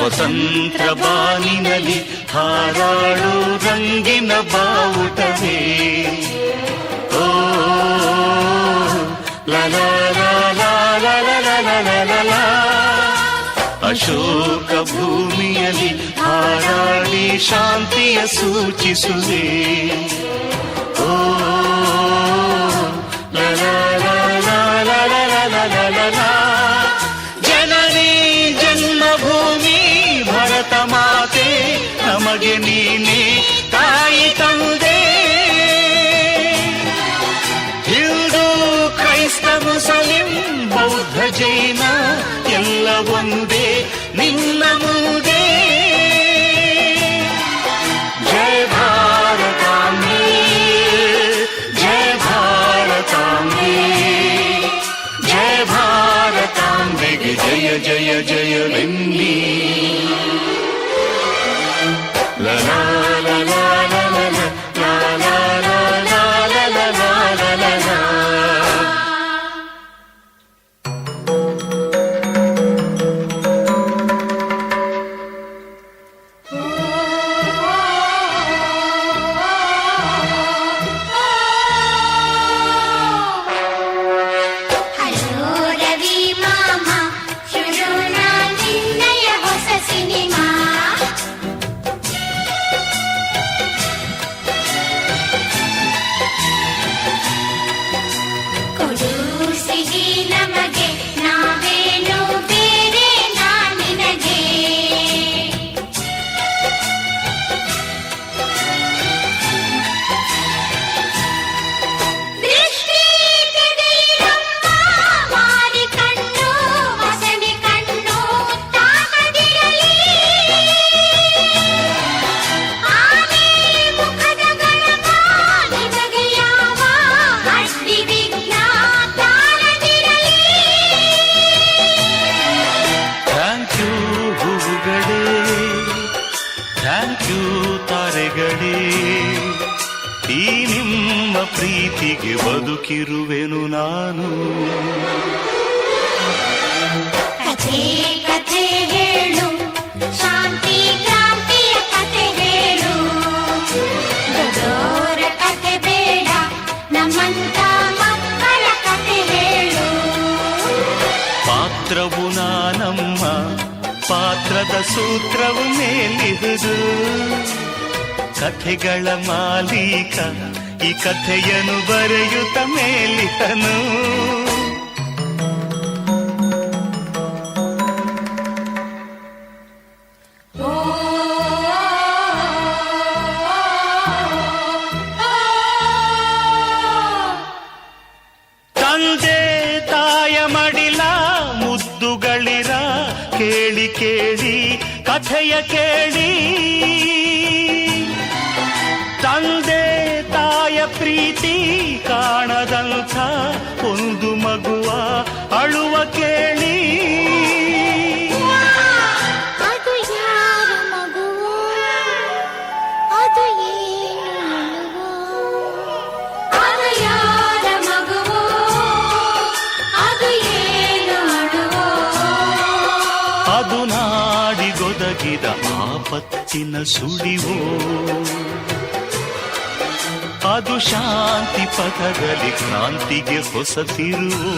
ಸ್ವತಂತ್ರ ಬಾನಿನಲ್ಲಿ ಹಾರಾಡೋ ರಂಗಿನ ಬಾವುಟವೇ. ಓ ಲಲಾ ಲಲಾ ಲಲಾ ಲಲಾ, ಅಶೋಕ ಭೂಮಿಯಲ್ಲಿ ಹಾರಾಡಿ ಶಾಂತಿಯ ಸೂಚಿಸುವೆ. ಓ ಲಲಾ ಲಲಾ ಲಲಾ ಲಲಾ, ಜನನಿ ಜನ್ಮಭೂಮಿ ಭರತ ಮಾತೆ, ನಮಗೆ ನೀನೇ ತಾಯಿ ತಂದೆ. ಹಿಂದೂ ಕ್ರೈಸ್ತ ಮುಸಲಿಂ ಬೌದ್ಧ ಜೈನ ಎಲ್ಲ ಒಂದೇ ನಿನ್ನ ಮುಂದೆ. ಜಯ ಭಾರತಾಂಬೆ, ಜಯ ಭಾರತಾಂಬೆ, ಜಯ ಭಾರತಾಂಬೆಗೆ ಜಯ ಜಯ ಜಯವೆನ್ನಿ. ಲಲಾ ಲಲಾ ಲಲಾ ಲಲಾ ಲಲಾ ಲಲಾ ಲಲಾ. ಈ ನಿಮ್ಮ ಪ್ರೀತಿಗೆ ಬದುಕಿರುವೆನು ನಾನು. ಕಥೆ ಕಥೆ ಹೇಳು, ಶಾಂತಿ ಕ್ರಾಂತಿಯ ಕಥೆ ಹೇಳು. ದೊಡ್ಡೋರ ಕಥೆ ಬೇಡ, ನಮ್ಮಂತ ಮಕ್ಕಳ ಕಥೆ ಹೇಳು. ಪಾತ್ರವು ನಾನಮ್ಮ, ಪಾತ್ರದ ಸೂತ್ರವು ಮೇಲಿಹುದು. ಕಥೆಗಳ ಮಾಲೀಕ ಈ ಕಥೆಯನ್ನು ಬರೆಯುತ್ತ ಮೇಲಿಹನು. ತಂದೆ ತಾಯ ಮಡಿಲ ಮುದ್ದುಗಳಿರ ಕೇಳಿ ಕೇಳಿ ಕಥೆಯ ಕೇಳಿ. ತಂದೆ ತಾಯ ಪ್ರೀತಿ ಕಾಣದಂಥ ಒಂದು ಮಗುವ ಅಳುವ ಕೇಳಿ. ಅದು ಯಾರ ಮಗುವು, ಅದು ಏನು ಅಳುವು? ಅದು ಯಾರ ಮಗುವು, ಅದು ಏನು ಅಳುವು? ಅದು ನಾಡಿಗೊದಗಿದ ಆಪತ್ತಿನ ಸುಳಿವೋ, ಅದು ಶಾಂತಿ ಪಥದಲ್ಲಿ ಕ್ರಾಂತಿಗೆ ಹೊಸ ತಿರುವು.